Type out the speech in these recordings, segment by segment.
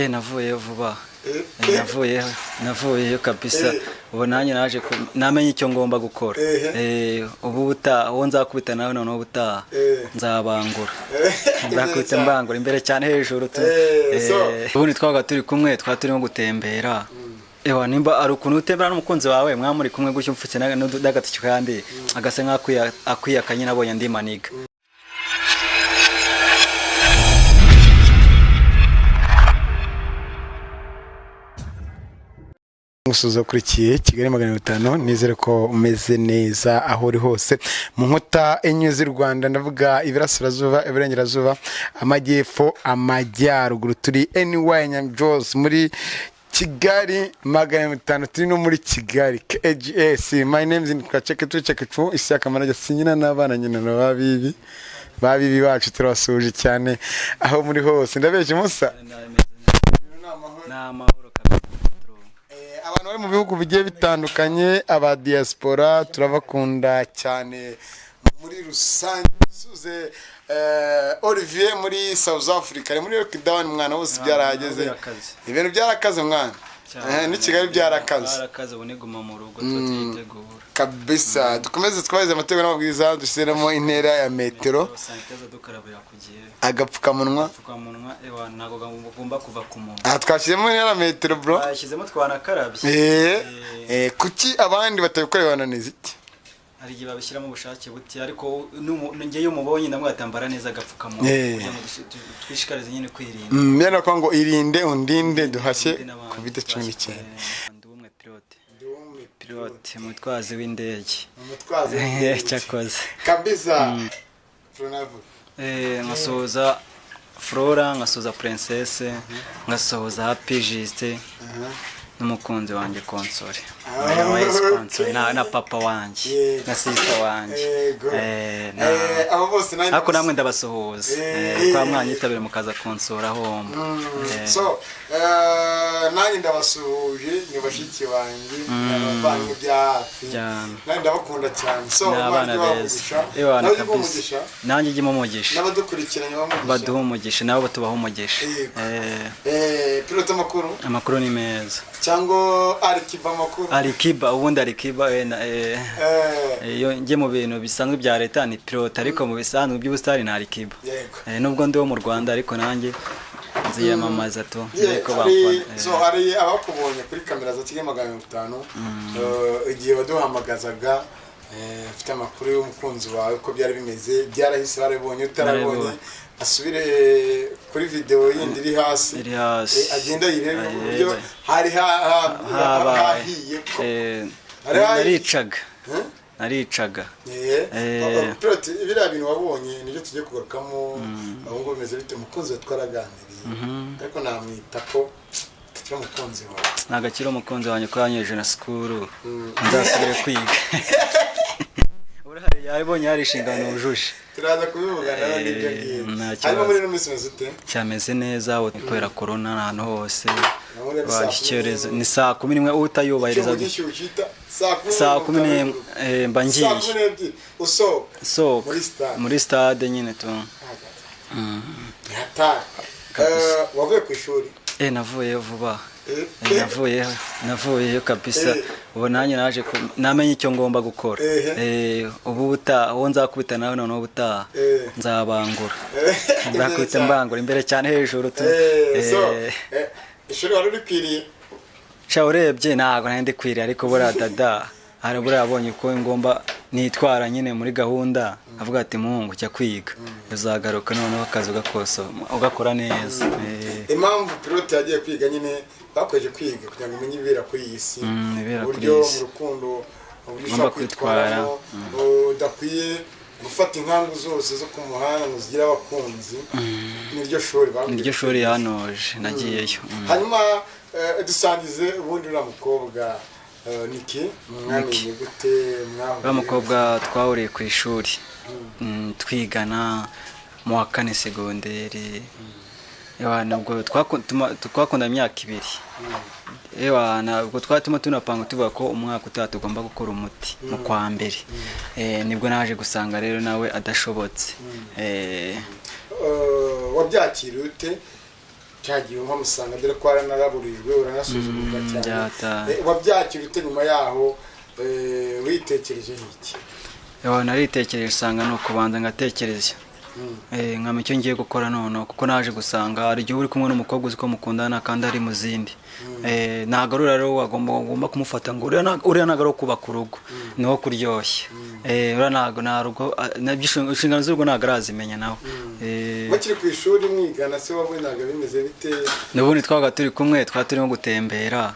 Navuyeyo vuba. Navuyeyo kabisa. Ubu nanjye naje namenye icyo ngomba gukora. Ubu uwo nzakubita nawe noneho ubutaha nzabangura. Nzakubita mbangura imbere cyane hejuru tu. Ubundi twabaga turi kumwe, turimo gutembera. Nimba ari ukuntu utembera n'umukunzi wawe mwamuri kumwe gutyo mfutse n'agatike kandi agase nk'akwiyakanye nabonye ndi maniga. Musuza kurikiye Kigali 500 nizere ko umeze neza aho uri hose mu nkota enye z'u Rwanda ndavuga ibirasirazuba iburengerazuba amajyepfo amajyaruguru turi NY Nyamjoz muri Kigali 500 turi no muri Kigali KGS. My name is Nkacheke Ishyaka Manager sinyina n'abana nyina babibi bacu turabasuje cyane aho muri hose ndabeje musa n'amahoro kabisa. Abantu bari mu bihugu bigiye bitandukanye aba diaspora turabakunda cyane muri rusange. Suze Olivier muri South Africa muri lockdown mwana wose byarahageze ibintu byarakaze mwana ni Kigali byarakaze ubuniguma mu rugo tutitegura kabisa. Dukomeze twabize amategeko n'amabwiriza dushyiramo intera ya metero agapfukamunwa ntago gomba kuva ku muntu. Twashyizemo intera ya metero bro, twashyizemo twanakarabye. Kuki abandi batabikorera bananiza iki? Hari igihe babishyiramo ubushake buti ariko ngeyo mubonye ndamwatambara neza agapfukamunwa kugira ngo twishikarize nyine kwirinda. Mbena ko ngo irinde undinde duhashye COVID-19. Ndumwe pilote mutwazi w'indege. Cyakoze kabisa. Ngasoza Flora, ngasoza Princesse, ngasoza Happy Juste n'umukunzi wanjye Console. Na papa wanjye na sister wanjye. Abo bose nani ako namwe ndabasuhuza kwa mwanyitabire mukaza Console aho. So nani ndabasuhuje ni bashiki banjye n'abavanye byafi. Nani ndabakunda cyane. So abana beza. Nanjye gimo umugisha. N'abadukurikiranye baduha umugisha nabo tubaho umugisha. Pilote amakuru ni meza. Cyangwa Alikiba makuru. Alikiba ubundi Alikiba yo nge mu bintu bisanzwe bya leta ni pilote ariko mu bisanzwe by'ubustari na Alikiba. Nubwo ndi wo mu Rwanda ariko nanjye nziyamamaza to ariko bafana. So hari abakubonye kuri kamera za Kigali 500 igihe baduhamagazaga afite amakuru y'umukunzi wawe ko byari bimeze byarahise barabonye utarabonye asubire kuri video yindi iri hasi agenda yireba uburyo hari hahiye ko naricaga pilote ibira bintu wabonye nibyo tujye kugarukamo ahubwo bimeze bite umukunzi twaraganiriye ariko namwita ko kira umukunzi wawe nagakira umukunzi wanjye ko yanyeje na school nzasubire kwiga. Urahari yaribonye hari inshingano ujuje turaza kubivugana n'ibyo ngiye harimo muri no minsi mezute cyameze neza ukwera corona ahantu hose washyerezo ni saa 11 utayubahiriza saa 11 mbangiye so muri stade nyine to wavuye ku ishuri. Navuyeyo vuba. Navuyeyo kabisa. Ubu nanjye naje namenye icyo ngomba gukora. Ubu uwo nzakubita nawe noneho ubutaha nzabangura. Nzakubita mbangura imbere cyane hejuru tu. Ishuri wari urikwiriye. Urebye ntago nandi kwiriye ariko bura dada arabura yabonye ko ngomba nitwara nyine muri gahunda avuga ati muhungu cya kwiga uzagaruka noneho akazi ugakora neza. Impamvu pilote yagiye kwiga nyine bakoje kwiga kugira ngo umenye ibera kuri iyi si uburyo mu rukundo uburyo kwitwara udakwiye gufata inkangu zose zo ku muhanda muzigira abakunzi. Niryo shuri yanoje nagiyeyo. Hanyuma dusangize ubundi ura mukobwa Niki mwamenye gute mwaho mukobwa twahuriye ku ishuri twigana mu wa 4 segonderi. Nabwo twakunda imyaka 2. Nabwo twatuma tunapanga tuvuga ko umwaka utaha tugomba gukora umuti mu kwa mbere. Nibwo naje gusanga rero nawe adashobotse. Wabyakiriye ute cyagiye umusanga dore ko aranaraburijwe uranasuzumurwa cyane wabyakira ute nyuma yaho witekereje iki naritekereje usanga ni ukubanza ngatekereza nkamenya icyo ngiye gukora none kuko naje gusanga hari igihe uri kumwe n'umukobwa uzi ko mukundana kandi ari mu zindi ntabwo ari rero wagomba kumufata ngo uriya ntabwo ari kubaka urugo niho kuryoshya uriya ntabwo nta rugo inshingano z'urugo ntabwo arazimenya nawe bakiri ku ishuri mwigana se wabonaga bimeze bite n'ubundi twabaga turi kumwe twaba turimo gutembera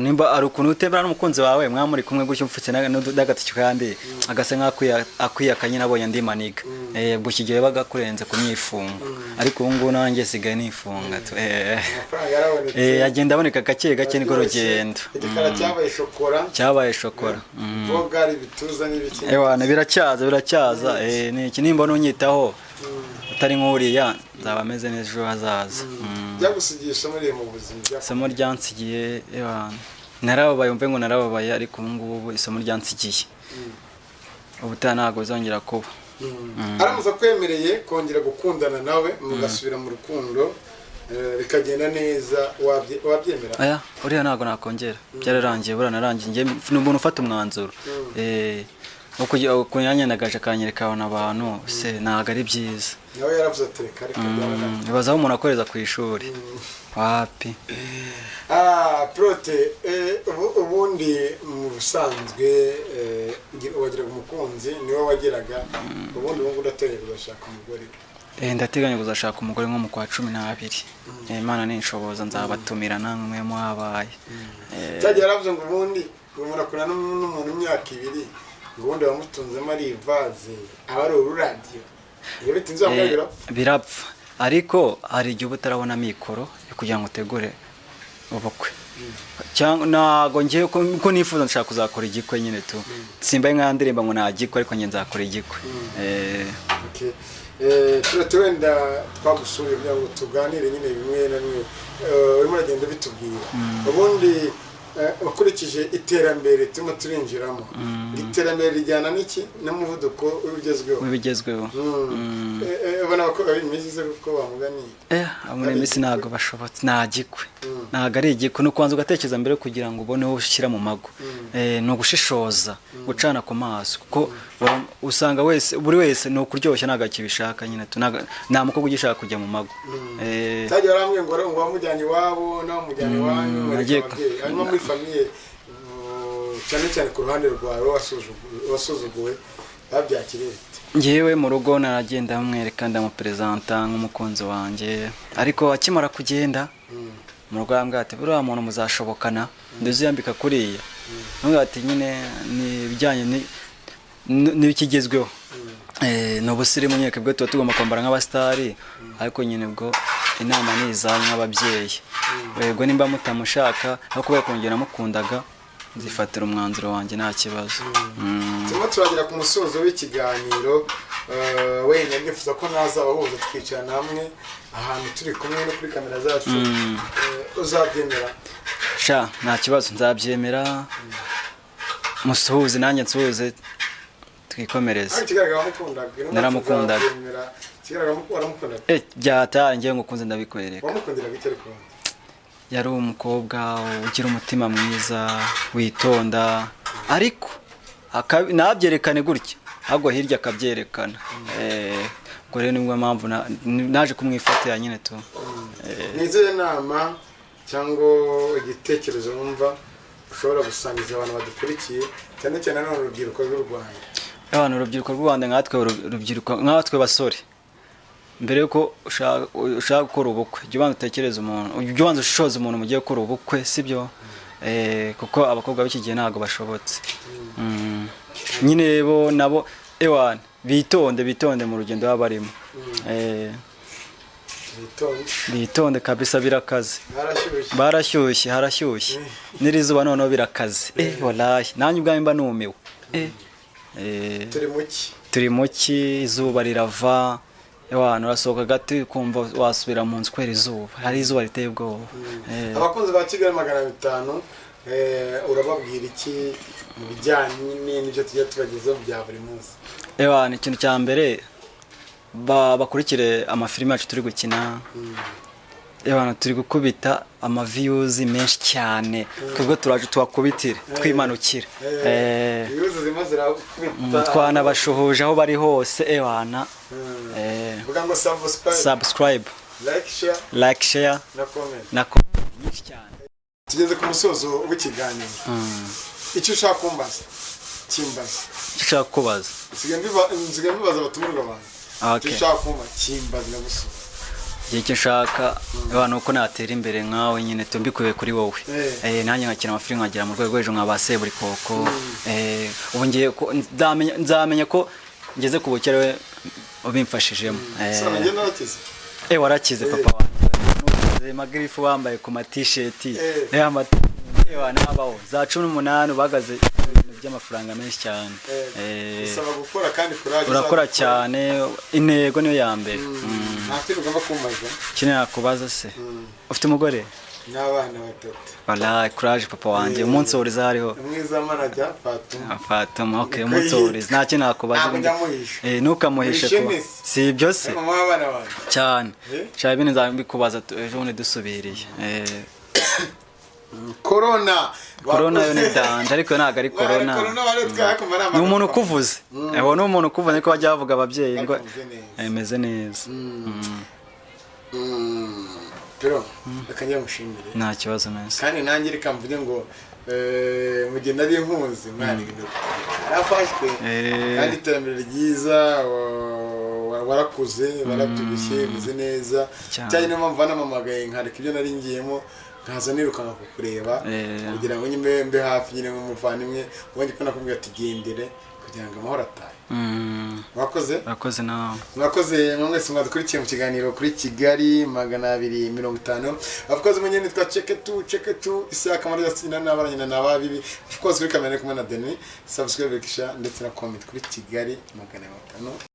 nimba ari ukuntu utembera n'umukunzi wawe mwamuri kumwe gutyo mfutse n'agatike kandi agasa nk'akwiyaka nyine abonye andi maniga ubwo kigiye bagakurenze ku myifungo ariko ubu ngubu nanjye sigaye nifunga agenda aboneka gake gake niko rugendo igikara cyabaye shokora bogari bituza n'ibiki biracyaza ni iki nimba nunyitaho utari nk'uriya nzaba ameze neza ejo hazaza byagusigisha muri mu buzima isomo ryansigiye narababaye umve ngo narababaye ariko ubu ngubu isomo ryansigiye ubutaha ntabwo bizongera kuba aramuza kwemereye kongera gukundana nawe mugasubira mu rukundo bikagenda neza wabyemera uriya ntabwo nakongera byararangiye buranarangiye njye ni umuntu ufata umwanzuro kunyanyanagaje akanyereka abantu se ntabwo ari byiza nawe yaravuze ati reka bibaza aho umuntu akoreza ku ishuri wapi Prote ubundi mu busanzwe wagiraga umukunzi niwe wageraga ubundi ubu udateganya kuzashaka umugore ndateganya kuzashaka umugore nko mu kwa 12 Imana ninshoboza nzabatumira namwe muhabaye cyagiye yaravuze ngo ubundi umuntu akora n'umuntu imyaka 2 ubundi wamutunzemo ari ivaze aba ari ururadiyo iyo bitinze amubwira birapfa ariko hari igihe utarabona mikoro yo kugira ngo utegure ubukwe cyangwa nago ngiye ko nifuza nshaka kuzakora igikwe nyine tu simbaye nka ndirimba ngo nagikwe ariko ngiye nzakora igikwe turenda twagusuye kugira ngo tuganire nyine bimwe na bimwe urimo uragenda bitubwira ubundi bakurikije iterambere turimo turinjiramo iterambere rijyana n'iki n'umuvuduko w'ibigezweho ubona ko bimeze kuko bamuganiye muri misi ntabwo bashobotse nagikwe ntabwo ari igikwe no kubanza ugatekereza mbere kugira ngo ubone aho ushyira mu mago ni ugushishoza gucana ku maso kuko usanga buri wese ni ukuryoshya ntabwo akibishaka nyine nta mukobwa ugishaka kujya mu mago cyajya warambwiye ngo wamujyanye iwabo nawe umujyanye iwanyu hanyuma muri famiye cyane cyane ku ruhande rwawe wasuzuguwe babyakiriye ngewe mu rugo naragenda mwereka ndamuperezanta nk'umukunzi wanjye ariko akimara kugenda mu rugo yambwira ati buriya muntu muzashobokana ndaziyambika kuriya nubwo ati nyine ni ibijyanye n'ibikigezweho ni ubusirimu nyine bwo tuba tugomba kwambara nk'abasitari ariko nyine bwo inama ni izanyu nk'ababyeyi ubwo nimba mutamushaka aho kuba kongera mukundaga nzifatira umwanzuro wanjye nta kibazo turimo turagira ku musozo w'ikiganiro wenda nifuza ko nazabahuza twicarana hamwe ahantu turi kumwe no kuri kamera zacu uzabyemera nta kibazo nzabyemera musuhuze nanjye nsuhuze twikomereze naramukundaga byataye ngiye ngukunze ndabikwereka yari umukobwa ugira umutima mwiza witonda ariko nabyerekane gutya ahubwo hirya akabyerekana ubwo rero nibwo mpamvu naje kumwifatira nyine tu nizere nama cyangwa igitekerezo wumva ushobora gusangiza abantu badukurikiye cyane cyane n'urubyiruko rw'u Rwanda urubyiruko rw'u Rwanda nkatwe basore mbere yuko ushaka gukora ubukwe jya ubanza utekereza umuntu jya ubanza ushishoza umuntu mugiye gukora ubukwe sibyo kuko abakobwa b'iki gihe ntabwo bashobotse nyine bo nabo bitonde mu rugendo baba barimo bitonde kabisa birakaze barashyushye harashyushye n'irizuba noneho birakaze wallahi nanjye ubwanjye mba numiwe turi muki izuba rirava abantu urasohoka gato kumva wasubira mu nzu kwera izuba hari izuba riteye ubwoba abakunzi ba Kigali 500 urababwira iki mu bijyanye n'ibyo tujya tubagezaho bya buri munsi ikintu cya mbere bakurikire amafilime yacu turi gukina abantu turi gukubita views menshi cyane twebwe turaje tuwakubitire twimanukira twanabashuhuje aho bari hose ebana vuga ngo subscribe like share na comment nyinshi cyane. Tugeze ku musozo w'ikiganiro. Icyo ushaka kumbaza kimbaza, icyo ushaka kubaza nsigaye mbibaza abatumirwa abantu. Icyo ushaka kumbaza kimbaza na gusa icyo nshaka abantu uko natera imbere nkawe nyine tumbikuye kuri wowe nanjye nkakina amafilime nkagera mu rwego rw'ejo nkaba Seburikoko ubu ngiye nzamenya ko ngeze ku bukere ubimfashijemo warakize papa wanjye magrifu wambaye ku t-shirt nabaho za 18 bagaze by'amafaranga menshi cyane bisaba gukora kandi courage urakora cyane intego niyo ya mbere ntacyo ugomba kumaza kine nakubaza se ufite umugore n'abana batatu wala courage papa wanjye umunsi wuriza hariho mwiza manager Fatuma okay umunsi wuriza ntacyo nakubaza nukamuhishe ko si ibyo se mama w'abana banjye cyane cyane ibintu nzabikubaza ejo bundi dusubiriye corona yo ni danje ariko ntago ari corona ni umuntu ukuvuze ni umuntu ukuvuze ko bajya bavuga ababyeyi ngo ameze neza pero akajya mushimire nta kibazo neza kandi nanjye reka mvuge ngo mu gihe nari impunzi mwari arafashwe kandi iterambere ryiza warakuze baraturushye bize neza cyane no mpamvu namamagaye nkareka ibyo nari ngiyemo nkaza nirukanka kukureba kugira ngo nyine mbe hafi nyine nk'umuvandimwe ubundi ko nakubwira ati gendere kugira ngo amahoro atahe wakoze nawe mwakoze mwese mwadukurikiye mu kiganiro kuri Kigali 250 avukoze mu nyene twa cheke tu isa kamara yasina n'abaranyina n'ababibi avukoze kuri kamera kumwe na Deni subscribe kisha ndetse na comment kuri Kigali 250.